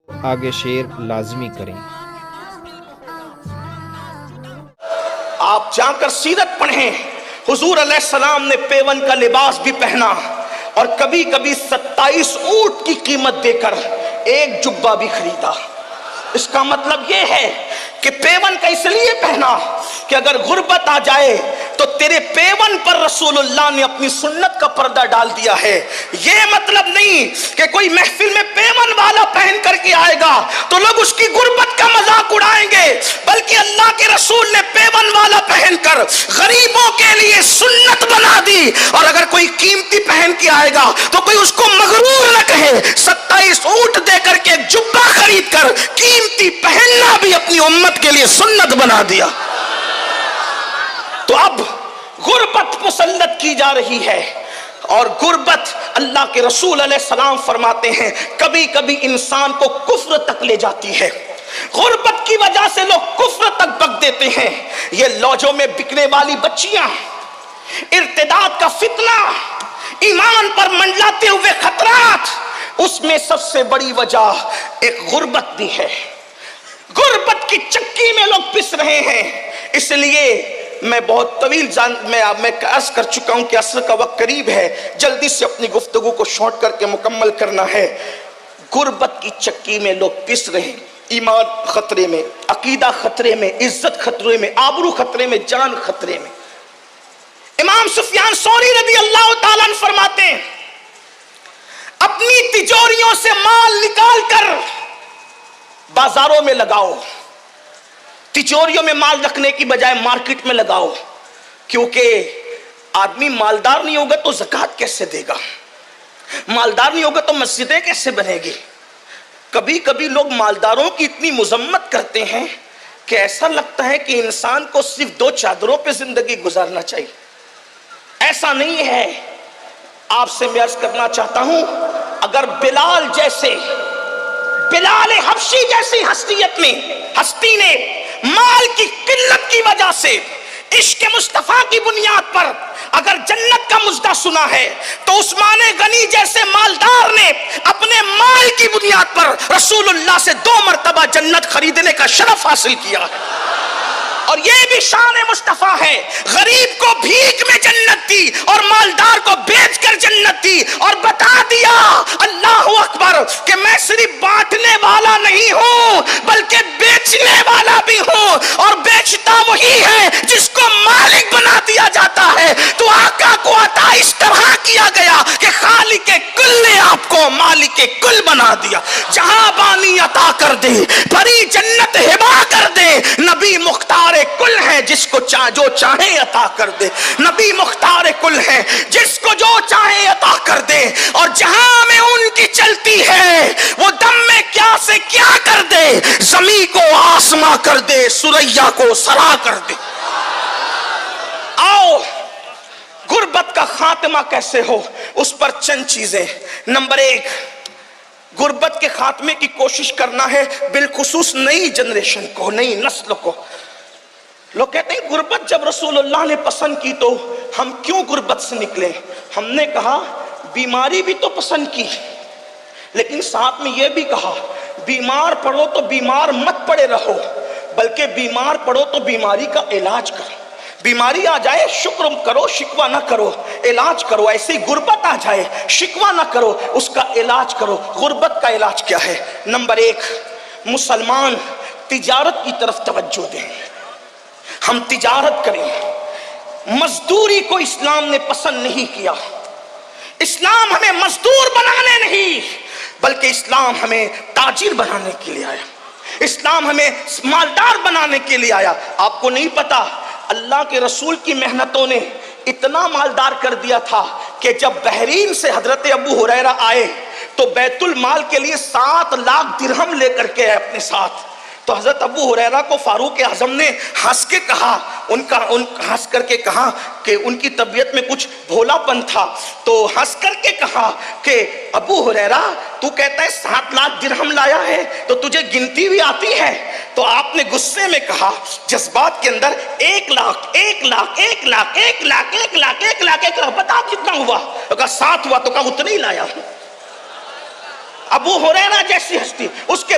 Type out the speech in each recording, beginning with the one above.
آگے شعر لازمی کریں۔ آپ جا کر سیرت پڑھیں، حضور علیہ السلام نے پیون کا لباس بھی پہنا اور کبھی کبھی 27 اونٹ کی قیمت دے کر ایک جبہ بھی خریدا۔ اس کا مطلب یہ ہے کہ پیون کا اس لیے پہنا کہ اگر غربت آ جائے تو تیرے پیون پر رسول اللہ نے اپنی سنت کا پردہ ڈال دیا ہے۔ یہ مطلب نہیں کہ کوئی محفل میں پیون والا پہن کر کے آئے گا تو لوگ اس کی غربت کا مذاق اڑائیں گے، بلکہ اللہ کے رسول نے پیون والا پہن کر غریبوں کے لیے سنت بنا دی۔ اور اگر کوئی قیمتی پہن کے آئے گا تو کوئی اس کو مغرور نہ کہے۔ 27 اونٹ دے کر کے جبہ خرید کر قیمتی پہننا بھی اپنی امت کے لیے سنت بنا دیا۔ تو اب غربت مسلط کی جا رہی ہے، اور غربت اللہ کے رسول علیہ السلام فرماتے ہیں کبھی کبھی انسان کو کفر تک لے جاتی ہے۔ غربت کی وجہ سے لوگ کفر تک بک دیتے ہیں۔ یہ لوجوں میں بکنے والی بچیاں، ارتداد کا فتنہ، ایمان پر منڈلاتے ہوئے خطرات، اس میں سب سے بڑی وجہ ایک غربت بھی ہے۔ غربت کی چکی میں لوگ پس رہے ہیں۔ اس لیے میں بہت طویل میں عرض کر چکا ہوں کہ عصر کا وقت قریب ہے، جلدی سے اپنی گفتگو کو شارٹ کر کے مکمل کرنا ہے۔ غربت کی چکی میں لوگ پس رہے ہیں، ایمان خطرے میں، عقیدہ خطرے میں، عزت خطرے میں، آبرو خطرے میں، جان خطرے میں۔ امام سفیان ثوری رضی اللہ تعالیٰ عنہ فرماتے ہیں اپنی تجوریوں سے مال نکال کر بازاروں میں لگاؤ، تجوریوں میں مال رکھنے کی بجائے مارکیٹ میں لگاؤ، کیونکہ آدمی مالدار نہیں ہوگا تو زکوٰۃ کیسے دے گا، مالدار نہیں ہوگا تو مسجدیں کیسے بنے گی۔ کبھی کبھی لوگ مالداروں کی اتنی مذمت کرتے ہیں کہ ایسا لگتا ہے کہ انسان کو صرف 2 چادروں پہ زندگی گزارنا چاہیے۔ ایسا نہیں ہے۔ آپ سے میں عرض کرنا چاہتا ہوں، اگر بلال حبشی جیسی ہستی نے مال کی قلت کی وجہ سے عشق مصطفیٰ کی بنیاد پر اگر جنت کا مژدہ سنا ہے تو عثمان غنی جیسے مالدار نے اپنے مال کی بنیاد پر رسول اللہ سے 2 مرتبہ جنت خریدنے کا شرف حاصل کیا ہے۔ اور یہ بھی شان مصطفیٰ ہے، غریب کو بھیک میں جنت دی اور مالدار کو بیچ کر جنت دی، اور بتا دیا اللہ اکبر کہ میں صرف بانٹنے والا نہیں ہوں بلکہ بیچنے والا بھی ہوں، اور بیچتا وہی ہے جس کو مالک بنا دیا جاتا ہے۔ تو آقا کو عطا اس طرح کیا گیا کہ خالق کل نے آپ کو مالک کل بنا دیا۔ جہاں بانی عطا کر دے، بھری جنت ہبا کر دے، نبی مختار کل ہے جس کو جو چاہے عطا کر دے، نبی مختار کل ہے جس کو جو چاہے عطا کر دے، اور جہاں میں ان کی چلتی ہے وہ دم میں کیا سے کیا کر دے، زمین کو آسماں کر دے، سریا کو سرا کر دے۔ آؤ غربت کا خاتمہ کیسے ہو اس پر چند چیزیں۔ نمبر 1، غربت کے خاتمے کی کوشش کرنا ہے، بالخصوص نئی جنریشن کو، نئی نسل کو۔ لوگ کہتے ہیں غربت جب رسول اللہ نے پسند کی تو ہم کیوں غربت سے نکلے؟ ہم نے کہا بیماری بھی تو پسند کی، لیکن ساتھ میں یہ بھی کہا بیمار پڑو تو بیمار مت پڑے رہو، بلکہ بیمار پڑو تو بیماری کا علاج کرو۔ بیماری آ جائے شکر کرو، شکوہ نہ کرو، علاج کرو۔ ایسے ہی غربت آ جائے شکوہ نہ کرو، اس کا علاج کرو۔ غربت کا علاج کیا ہے؟ نمبر 1، مسلمان تجارت کی طرف توجہ دیں، ہم تجارت کریں۔ مزدوری کو اسلام نے پسند نہیں کیا۔ اسلام ہمیں مزدور بنانے نہیں بلکہ اسلام ہمیں تاجر بنانے کے لیے آیا، اسلام ہمیں مالدار بنانے کے لیے آیا۔ آپ کو نہیں پتا اللہ کے رسول کی محنتوں نے اتنا مالدار کر دیا تھا کہ جب بحرین سے حضرت ابو ہریرہ آئے تو بیت المال کے لیے 7 لاکھ درہم لے کر کے آئے اپنے ساتھ۔ تو حضرت ابو ہریرہ کو فاروق اعظم نے ہنس کے کہا، ہنس کر کے کہا کہ ان کی طبیعت میں کچھ بھولا پن تھا، تو ہنس کر کے کہا کہ ابو ہریرہ تو کہتا ہے 7 لاکھ درہم لایا ہے تو تجھے گنتی بھی آتی ہے؟ تو آپ نے غصے میں کہا جذبات کے اندر 1 لاکھ 1 لاکھ 1 لاکھ 1 لاکھ 1 لاکھ 1 لاکھ 1 لاکھ بتا کتنا ہوا؟ تو کہا 7 ہوا۔ تو کہا اتنا ہی لایا ہوں۔ ابو ہریرہ جیسی ہستی، اس کے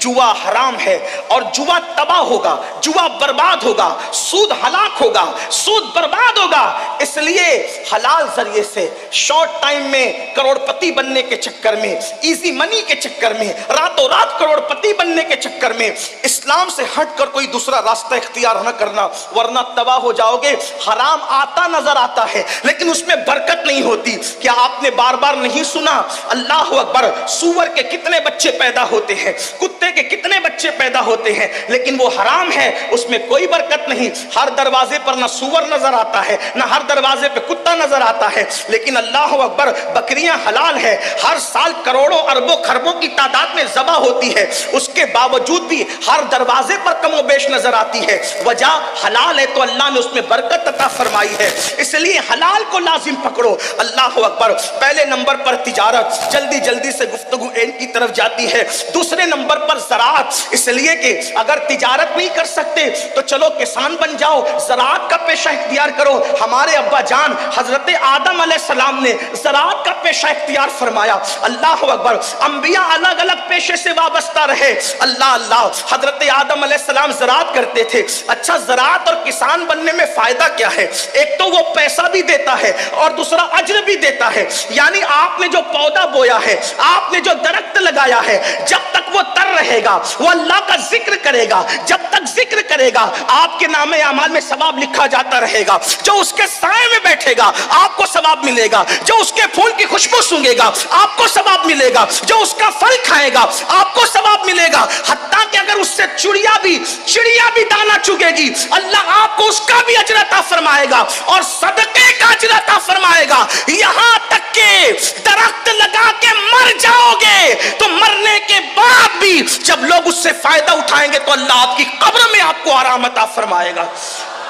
جوا حرام ہے اور جوا تباہ ہوگا، جوا برباد ہوگا، سود ہلاک ہوگا، سود برباد ہوگا۔ اس لیے حلال ذریعے سے شارٹ ٹائم میں کروڑ پتی بننے کے چکر میں، ایزی منی کے چکر میں، راتوں رات کروڑ پتی بننے کے چکر میں اسلام سے ہٹ کر کوئی دوسرا راستہ اختیار نہ کرنا، ورنہ تباہ ہو جاؤ گے۔ حرام آتا نظر آتا ہے لیکن اس میں برکت نہیں ہوتی۔ کیا آپ نے بار بار نہیں سنا؟ اللہ اکبر، سور کے کتنے بچے پیدا ہوتے ہیں، کتے کے کتنے بچے پیدا ہوتے ہیں، لیکن وہ حرام ہے، اس میں کوئی برکت نہیں۔ ہر دروازے پر نہ سور نظر آتا ہے، نہ ہر دروازے پہ کتا نظر آتا ہے، لیکن اللہ اکبر بکریاں حلال ہے، ہر سال کروڑوں اربوں خربوں کی تعداد میں ذبح ہوتی ہے، اس کے باوجود بھی ہر دروازے پر کم و بیش نظر آتی ہے۔ وجہ حلال ہے تو اللہ نے اس میں برکت عطا فرمائی ہے، اس لیے حلال کو لازم پکڑو۔ اللہ اکبر۔ پہلے نمبر پر تجارت، جلدی جلدی سے گفتگو اینڈ کی طرف جاتی ہے۔ دوسرے نمبر پر زراعت، اس لیے کہ اگر تجارت نہیں کر سکتے تو چلو کسان بن جاؤ، زراعت کا پیشہ اختیار کرو۔ ہمارے ابا جان حضرت آدم علیہ السلام نے زراعت کا پیشہ اختیار فرمایا۔ اللہ اکبر۔ انبیاء الگ الگ پیشے سے وابستہ رہے۔ اللہ اللہ۔ حضرت آدم علیہ السلام زراعت کرتے تھے۔ اچھا، زراعت اور کسان بننے میں فائدہ کیا ہے؟ ایک تو وہ پیسہ بھی دیتا ہے اور دوسرا اجر بھی دیتا ہے۔ یعنی آپ نے جو پودا بویا ہے، آپ نے جو درخت لگایا ہے، جب تک وہ تر رہے گا وہ اللہ کا ذکر کرے گا، جب تک ذکر کرے گا آپ کے نام اعمال میں ثواب لکھا جاتا رہے گا۔ جو اس کے سائے میں بیٹھے گا آپ کو ثواب ملے گا، جو اس کے پھول کی خوشبو سونگے گا آپ کو ثواب ملے گا، جو اس کا پھل کھائے گا آپ کو ثواب ملے گا۔ حتیٰ کہ اگر اس سے چڑیا بھی دانا چگے گی اللہ آپ کو اس کا بھی اجر عطا فرمائے گا اور صدقے کا اجر عطا فرمائے گا۔ یہاں تک کہ درخت لگا کے مر جاؤ گے تو مرنے کے بعد بھی جب لوگ اس سے فائدہ اٹھائیں گے تو اللہ آپ کی قبر میں آپ کو آرام عطا فرمائے گا۔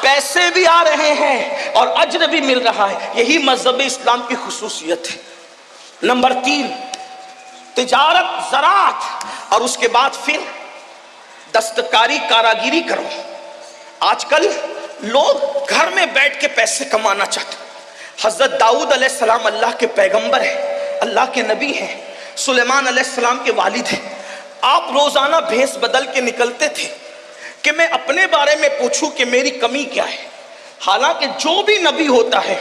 پیسے بھی آ رہے ہیں اور اجر بھی مل رہا ہے، یہی مذہب اسلام کی خصوصیت ہے۔ نمبر 3، تجارت، زراعت، اور اس کے بعد پھر دستکاری، کاراگیری کرو۔ آج کل لوگ گھر میں بیٹھ کے پیسے کمانا چاہتے ہیں۔ حضرت داؤد علیہ السلام اللہ کے پیغمبر ہیں، اللہ کے نبی ہیں، سلیمان علیہ السلام کے والد ہیں۔ آپ روزانہ بھیس بدل کے نکلتے تھے کہ میں اپنے بارے میں پوچھوں کہ میری کمی کیا ہے۔ حالانکہ جو بھی نبی ہوتا ہے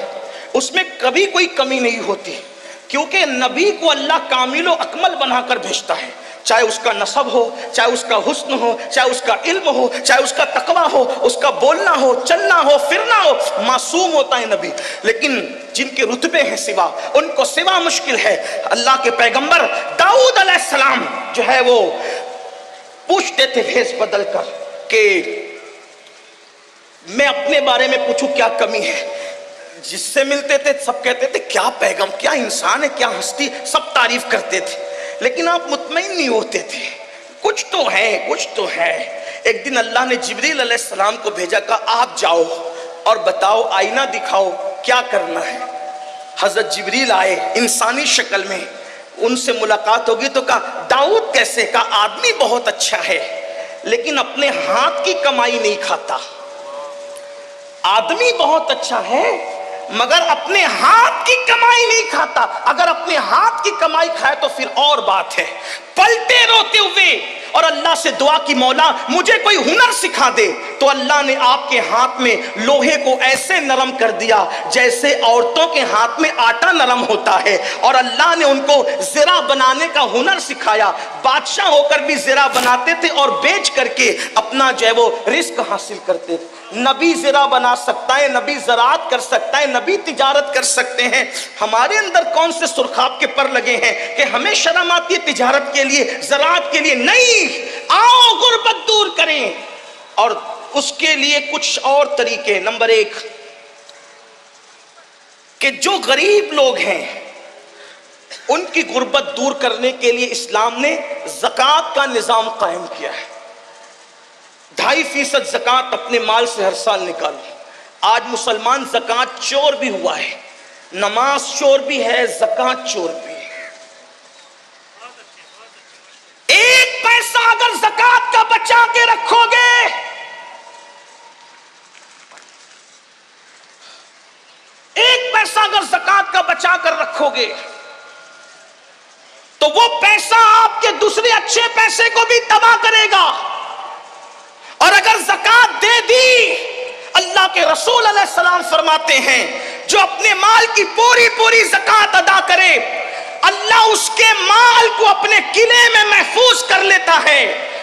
اس میں کبھی کوئی کمی نہیں ہوتی، کیونکہ نبی کو اللہ کامل و اکمل بنا کر بھیجتا ہے، چاہے اس کا نسب ہو، چاہے اس کا حسن ہو، چاہے اس کا علم ہو، چاہے اس کا تقوی ہو، اس کا بولنا ہو، چلنا ہو، پھرنا ہو، معصوم ہوتا ہے نبی۔ لیکن جن کے رتبے ہیں سوا، ان کو سوا مشکل ہے۔ اللہ کے پیغمبر داؤد علیہ السلام جو ہے وہ پوچھتے تھے بھیس بدل کر کہ میں اپنے بارے میں پوچھوں کیا کمی ہے۔ جس سے ملتے تھے سب کہتے تھے کیا پیغام، کیا انسان ہے، کیا ہستی، سب تعریف کرتے تھے، لیکن آپ مطمئن نہیں ہوتے تھے، کچھ تو ہے، کچھ تو ہے۔ ایک دن اللہ نے جبریل علیہ السلام کو بھیجا، کہا آپ جاؤ اور بتاؤ، آئینہ دکھاؤ کیا کرنا ہے۔ حضرت جبریل آئے انسانی شکل میں، ان سے ملاقات ہوگی تو کہا داؤد کیسے؟ کہا آدمی بہت اچھا ہے لیکن اپنے ہاتھ کی کمائی نہیں کھاتا۔ آدمی بہت اچھا ہے مگر اپنے ہاتھ کی کمائی نہیں کھاتا۔ اگر اپنے ہاتھ کی کمائی کھائے تو پھر اور بات ہے۔ پلٹے روتے ہوئے اور اللہ سے دعا کی، مولا مجھے کوئی ہنر سکھا دے۔ تو اللہ نے آپ کے ہاتھ میں لوہے کو ایسے نرم کر دیا جیسے عورتوں کے ہاتھ میں آٹا نرم ہوتا ہے، اور اللہ نے ان کو زرہ بنانے کا ہنر سکھایا۔ بادشاہ ہو کر بھی زرہ بناتے تھے اور بیچ کر کے اپنا جو ہے وہ رزق حاصل کرتے تھے۔ نبی زرہ بنا سکتا ہے، نبی زراعت کر سکتا ہے، نبی تجارت کر سکتے ہیں۔ ہمارے اندر کون سے سرخاب کے پر لگے ہیں کہ ہمیں شرم آتی ہے تجارت کے لیے، زراعت کے لیے؟ نہیں، آؤ غربت دور کریں، اور اس کے لیے کچھ اور طریقے۔ نمبر 1 کہ جو غریب لوگ ہیں ان کی غربت دور کرنے کے لیے اسلام نے زکوٰۃ کا نظام قائم کیا ہے۔ 2.5% زکوٰۃ اپنے مال سے ہر سال نکالو۔ آج مسلمان زکوٰۃ چور بھی ہوا ہے، نماز چور بھی ہے، زکوٰۃ چور بھی ہے۔ 1 پیسہ اگر زکوٰۃ کا بچا کے رکھو گے، 1 پیسہ اگر زکوٰۃ کا بچا کر رکھو گے تو وہ پیسہ آپ کے دوسرے اچھے پیسے کو بھی تباہ دی۔ اللہ کے رسول علیہ السلام فرماتے ہیں جو اپنے مال کی پوری پوری زکوٰۃ ادا کرے اللہ اس کے مال کو اپنے قلعے میں محفوظ کر لیتا ہے۔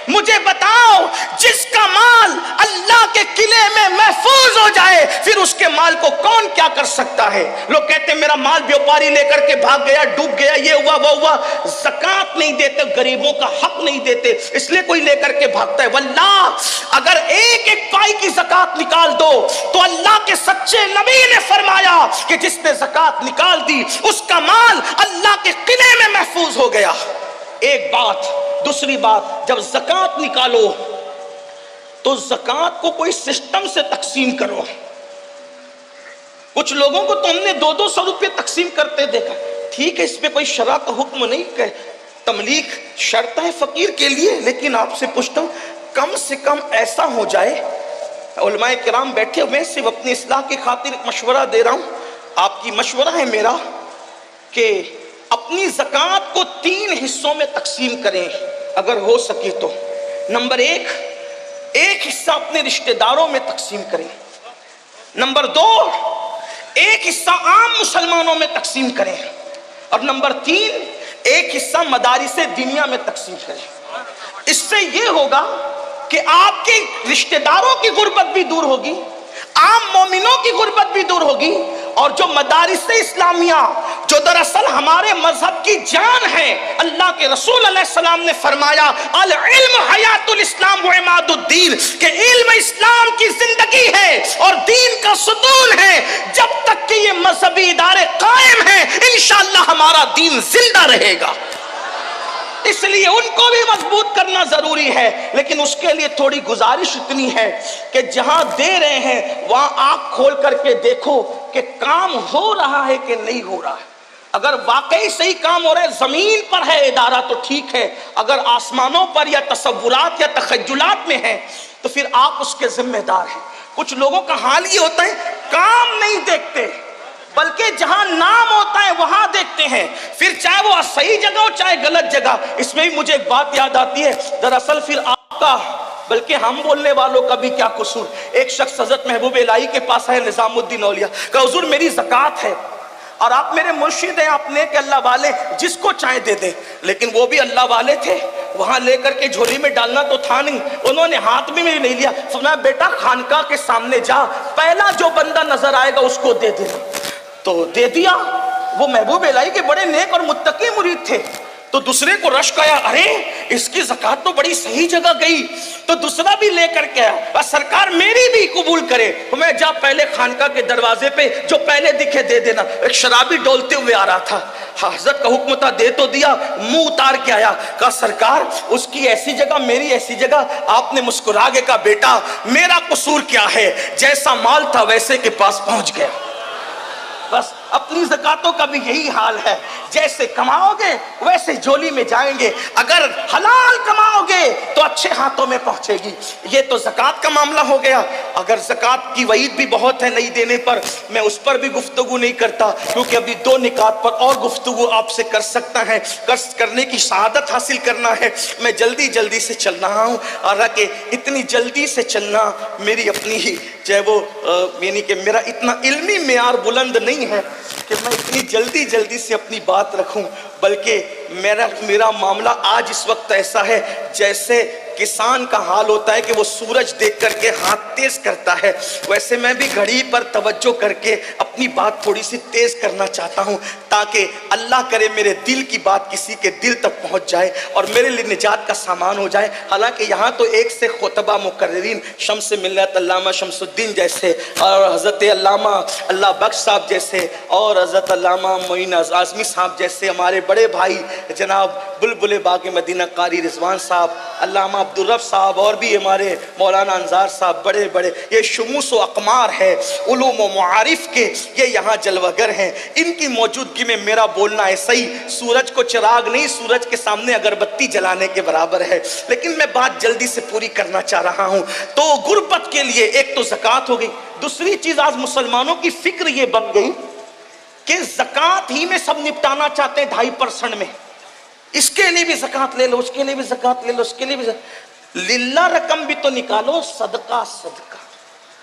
مجھے بتاؤ جس کا مال اللہ کے قلعے میں محفوظ ہو جائے پھر اس کے مال کو کون کیا کر سکتا ہے؟ لوگ کہتے ہیں میرا مال بیوپاری لے کر کے بھاگ گیا، ڈوب گیا، یہ ہوا وہ ہوا۔ زکوٰۃ نہیں دیتے، غریبوں کا حق نہیں دیتے، اس لیے کوئی لے کر کے بھاگتا ہے۔ واللہ اگر ایک ایک پائی کی زکوٰۃ نکال دو تو اللہ کے سچے نبی نے فرمایا کہ جس نے زکوٰۃ نکال دی اس کا مال اللہ کے قلعے میں محفوظ ہو گیا۔ ایک بات۔ دوسری بات، جب زکوٰۃ نکالو تو زکوٰۃ کو کوئی سسٹم سے تقسیم کرو۔ کچھ لوگوں کو تو ہم نے 200 روپے تقسیم کرتے دیکھا، ٹھیک ہے اس پہ کوئی شرع کا حکم نہیں کہ تملیغ شرط ہے فقیر کے لیے، لیکن آپ سے پوچھتا ہوں کم سے کم ایسا ہو جائے، علماء کرام بیٹھے ہوئے صرف اپنی اصلاح کی خاطر ایک مشورہ دے رہا ہوں، آپ کی مشورہ ہے میرا کہ اپنی زکوٰۃ کو 3 حصوں میں تقسیم کریں اگر ہو سکے تو۔ نمبر 1، ایک حصہ اپنے رشتہ داروں میں تقسیم کریں۔ نمبر 2، ایک حصہ عام مسلمانوں میں تقسیم کریں۔ اور نمبر 3، ایک حصہ مدارس دنیا میں تقسیم کریں۔ اس سے یہ ہوگا کہ آپ کے رشتہ داروں کی غربت بھی دور ہوگی، عام مومنوں کی غربت بھی دور ہوگی، اور جو مدارس اسلامیہ جو دراصل ہمارے مذہب کی جان ہے، اللہ کے رسول علیہ السلام نے فرمایا العلم حیات الاسلام و عماد الدین، کہ علم اسلام کی زندگی ہے اور دین کا ستون ہے۔ جب تک کہ یہ مذہبی ادارے قائم ہیں انشاءاللہ ہمارا دین زندہ رہے گا۔ اس لیے ان کو بھی مضبوط کرنا ضروری ہے، لیکن اس کے لیے تھوڑی گزارش اتنی ہے کہ جہاں دے رہے ہیں وہاں آنکھ کھول کر کے دیکھو کہ کام ہو رہا ہے کہ نہیں ہو رہا ہے۔ اگر واقعی صحیح کام ہو رہا ہے، زمین پر ہے ادارہ تو ٹھیک ہے، اگر آسمانوں پر یا تصورات یا تخیلات میں ہے تو پھر آپ اس کے ذمہ دار ہیں۔ کچھ لوگوں کا حال یہ ہوتا ہے کام نہیں دیکھتے بلکہ جہاں نام ہوتا ہے وہاں دیکھتے ہیں، پھر چاہے وہ صحیح جگہ ہو چاہے غلط جگہ۔ اس میں بھی مجھے ایک بات یاد آتی ہے، دراصل پھر آپ کا بلکہ ہم بولنے والوں کا بھی کیا قصور۔ ایک شخص حضرت محبوب الہی کے پاس ہے نظام الدین اولیاء، کہ حضور میری زکوٰۃ ہے اور آپ میرے مرشد ہیں، آپ نیک اللہ والے، جس کو چاہے دے دیں۔ لیکن وہ بھی اللہ والے تھے، وہاں لے کر کے جھولی میں ڈالنا تو تھا نہیں، انہوں نے ہاتھ میں نہیں لیا، فرمایا بیٹا خانقاہ کے سامنے جا، پہلا جو بندہ نظر آئے گا اس کو دے دینا۔ تو دے دیا۔ وہ محبوب الہی کے بڑے نیک اور متقی مرید تھے، تو دوسرے کو رشک آیا، ارے اس کی زکوٰۃ تو بڑی صحیح جگہ گئی، تو دوسرا بھی لے کر کے آیا، سرکار میری بھی قبول کرے۔ میں جا پہلے خانقاہ کے دروازے پہ جو پہلے دکھے دے دینا۔ ایک شرابی ڈولتے ہوئے آ رہا تھا، حضرت کا حکم تھا دے تو دیا، منہ اتار کے آیا، کہا سرکار اس کی ایسی جگہ میری ایسی جگہ۔ آپ نے مسکرا کے کہا بیٹا میرا قصور کیا ہے، جیسا مال تھا ویسے کے پاس پہنچ گیا۔ بس اپنی زکاتوں کا بھی یہی حال ہے، جیسے کماؤ گے ویسے جولی میں جائیں گے، اگر حلال کماؤ گے تو اچھے ہاتھوں میں پہنچے گی۔ یہ تو زکات کا معاملہ ہو گیا۔ اگر زکات کی وعید بھی بہت ہے نہیں دینے پر، میں اس پر بھی گفتگو نہیں کرتا، کیونکہ ابھی 2 نکات پر اور گفتگو آپ سے کر سکتا ہے، کرنے کی شہادت حاصل کرنا ہے۔ میں جلدی سے چل رہا ہوں، حالانکہ اتنی جلدی سے چلنا میری اپنی ہی چاہے وہ یعنی کہ میرا اتنا علمی معیار بلند نہیں ہے کہ میں اتنی جلدی سے اپنی بات رکھوں، بلکہ میرا معاملہ آج اس وقت ایسا ہے جیسے کسان کا حال ہوتا ہے کہ وہ سورج دیکھ کر کے ہاتھ تیز کرتا ہے، ویسے میں بھی گھڑی پر توجہ کر کے اپنی بات تھوڑی سی تیز کرنا چاہتا ہوں، تاکہ اللہ کرے میرے دل کی بات کسی کے دل تک پہنچ جائے اور میرے لیے نجات کا سامان ہو جائے۔ حالانکہ یہاں تو ایک سے خطبہ مقررین شمس ملت علامہ شمس الدین جیسے اور حضرت علامہ اللہ بخش صاحب جیسے اور حضرت علامہ معین اعظمی صاحب جیسے ہمارے بڑے بھائی جناب بلبل باغ مدینہ قاری رضوان صاحب، علامہ عبدالرب صاحب، اور بھی ہمارے مولانا انصار صاحب، بڑے یہ شموس و اقمار ہے علوم و معارف کے، یہ یہاں جلوگر ہیں۔ ان کی موجودگی میں میرا بولنا ایسا ہی سورج کو چراغ نہیں، سورج کے سامنے اگربتی جلانے کے برابر ہے، لیکن میں بات جلدی سے پوری کرنا چاہ رہا ہوں۔ تو غربت کے لیے ایک تو زکوٰۃ ہو گئی، دوسری چیز آج مسلمانوں کی فکر یہ بن گئی کہ زکوٰۃ ہی میں سب نپٹانا چاہتے ہیں 2.5% میں، اس کے لیے بھی زکوٰۃ لے لو، اس کے لیے بھی زکوٰۃ لے لو، اس کے لیے بھی للہ رقم بھی تو نکالو، صدقہ